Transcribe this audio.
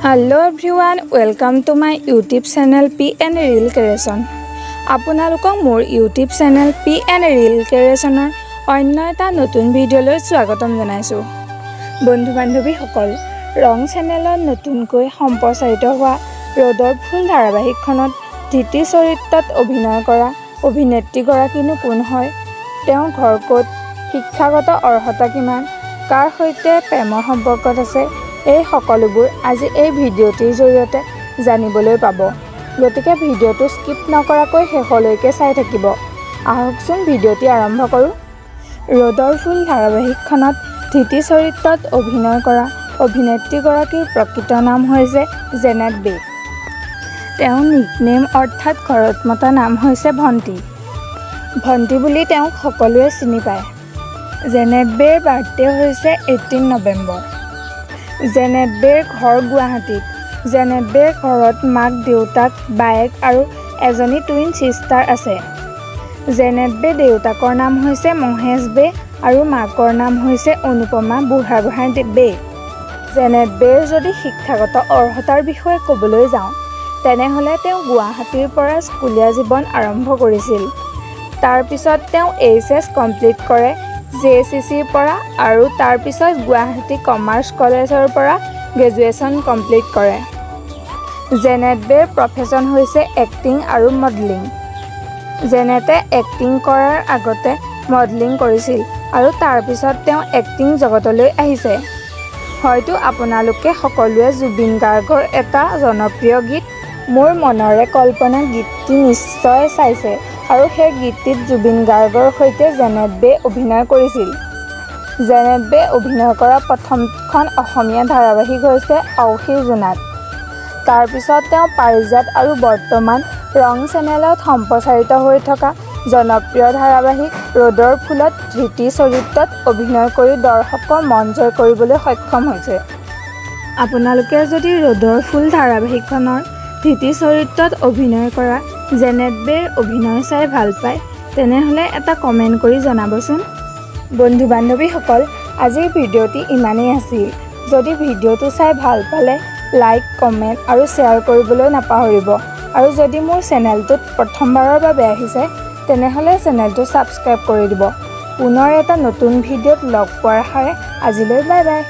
Hello everyone, welcome to my YouTube channel P and Real Creation. আপোনালোকক মোৰ YouTube channel P and Real Creationৰ অন্য এটা নতুন ভিডিঅ'লৈ স্বাগতম জনাইছো। বন্ধু-বান্ধৱীসকল, ৰং চেনেলত নতুনকৈ সম্প্ৰচাৰিত হোৱা ৰ'দৰ ফুল ধাৰাবাহিকখনত ধৃতি চৰিত্ৰত অভিনয় কৰা অভিনেত্ৰীগৰাকীনো কোন হয়? তেওঁৰ ঘৰ ক'ত? শিক্ষাগত অৰ্হতা কিমান? কাৰ সৈতে প্ৰেমৰ সম্পৰ্কত আছে? এই সকলোবোৰ আজি এই ভিডিঅ'টিৰ জৰিয়তে জানিবলৈ পাব। গতিকে ভিডিঅ'টো স্কিপ নকৰাকৈ শেষলৈকে চাই থাকিব। আহকচোন ভিডিঅ'টি আৰম্ভ কৰোঁ। ৰ'দৰ ফুল ধাৰাবাহিকখনত ধৃতি চৰিত্ৰত অভিনয় কৰা অভিনেত্ৰীগৰাকীৰ প্ৰকৃত নাম হৈছে জেনেট বে। তেওঁৰ নিকনেম অৰ্থাৎ ঘৰত মতা নাম হৈছে ভণ্টি। ভণ্টি বুলি তেওঁক সকলোৱে চিনি পায়। জেনেট বেৰ বাৰ্থডে হৈছে 18 নৱেম্বৰ। জেনেট বেৰ ঘৰ গুৱাহাটীত। জেনেট বেৰ ঘৰত মাক, দেউতাক, বায়েক আৰু এজনী টুইন ছিষ্টাৰ আছে। জেনেট বে দেউতাকৰ নাম হৈছে মহেশ বে আৰু মাকৰ নাম হৈছে অনুপমা বুঢ়াগোহাঁই বে। জেনেট বেৰ যদি শিক্ষাগত অৰ্হতাৰ বিষয়ে ক'বলৈ যাওঁ, তেনেহ'লে তেওঁ গুৱাহাটীৰ পৰা স্কুলীয়া জীৱন আৰম্ভ কৰিছিল। তাৰ পিছত তেওঁ HS কমপ্লিট কৰে JCCৰ পৰা আৰু তাৰ পিছত গুৱাহাটী কমাৰ্চ কলেজৰ পৰা গ্ৰেজুৱেশ্যন কমপ্লিট কৰে। জেনেট বেৰ প্ৰফেশ্যন হৈছে এক্টিং আৰু মডেলিং। জেনেটে এক্টিং কৰাৰ আগতে মডেলিং কৰিছিল আৰু তাৰ পিছত তেওঁ এক্টিং জগতলৈ আহিছে। হয়তো আপোনালোকে সকলোৱে জুবিন গাৰ্গৰ এটা জনপ্ৰিয় গীত মোৰ মনৰে কল্পনা গীতটি নিশ্চয় চাইছে আৰু সেই গীতটিত জুবিন গাৰ্গৰ সৈতে জেনেট বে অভিনয় কৰিছিল। জেনেট বে অভিনয় কৰা প্ৰথমখন অসমীয়া ধাৰাবাহিক হৈছে আউসীৰ জোনাত। তাৰপিছত তেওঁ পাৰিজাত আৰু বৰ্তমান ৰং চেনেলত সম্প্ৰচাৰিত হৈ থকা জনপ্ৰিয় ধাৰাবাহিক ৰ'দৰ ফুলত ধৃতি চৰিত্ৰত অভিনয় কৰি দৰ্শকৰ মন জয় কৰিবলৈ সক্ষম হৈছে। আপোনালোকে যদি ৰ'দৰ ফুল ধাৰাবাহিকখনৰ ধৃতি চৰিত্ৰত অভিনয় কৰা জেনেট বেৰ অভিনয় চাই ভাল পায়, তেনেহ'লে এটা কমেণ্ট কৰি জনাবচোন। বন্ধু-বান্ধৱীসকল, আজিৰ ভিডিঅ'টি ইমানেই আছিল। যদি ভিডিঅ'টো চাই ভাল পালে লাইক, কমেণ্ট আৰু শ্বেয়াৰ কৰিবলৈ নাপাহৰিব। আৰু যদি মোৰ চেনেলটোত প্ৰথমবাৰৰ বাবে আহিছে, তেনেহ'লে চেনেলটো ছাবস্ক্ৰাইব কৰি দিব। পুনৰ এটা নতুন ভিডিঅ'ত লগ পোৱাৰ আশাৰে আজিলৈ বাই বাই।